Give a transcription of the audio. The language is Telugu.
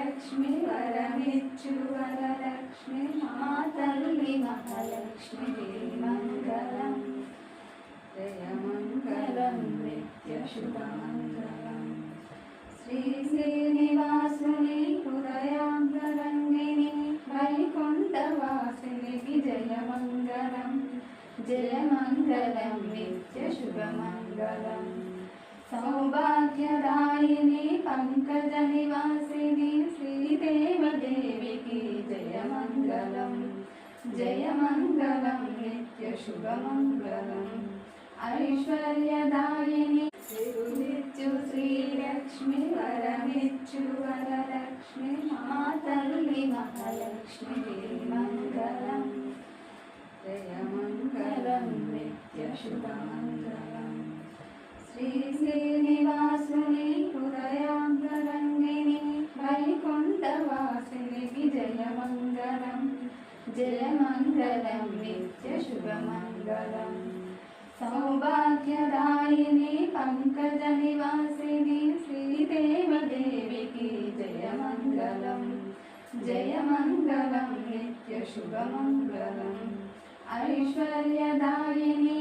శ్రీలక్ష్మి వరమిచ్చు వరలక్ష్మి మా తల్లి మహాలక్ష్మి మంగళం జయ మంగళం నిత్య శుభమంగళం శ్రీ శ్రీనివాసుని హృదయాంతరంగిణి వైకుంఠవాసినికి జయ మంగళం నిత్య శుభమంగళం సౌభాగ్యదాయిని పంకజ నివాసిని శ్రీదేవదేవికి జయ మంగళం నిత్య శుభమంగళం ఐశ్వర్యదాయిని తిరునిచ్చు శ్రీలక్ష్మి వరమిచ్చు వరలక్ష్మి మా తల్లి మహాలక్ష్మి మంగళం జయ మంగళం నిత్య శుభమంగళం శ్రీ శ్రీనివాసుని హృదయాంతరంగిణి వైకుంఠవాసినికి జయ మంగళం నిత్య శుభమంగళం సౌభాగ్యదాయిని పంకజ నివాసిని శ్రీదేవదేవికి జయ మంగళం నిత్య శుభమంగళం ఐశ్వర్యదాయిని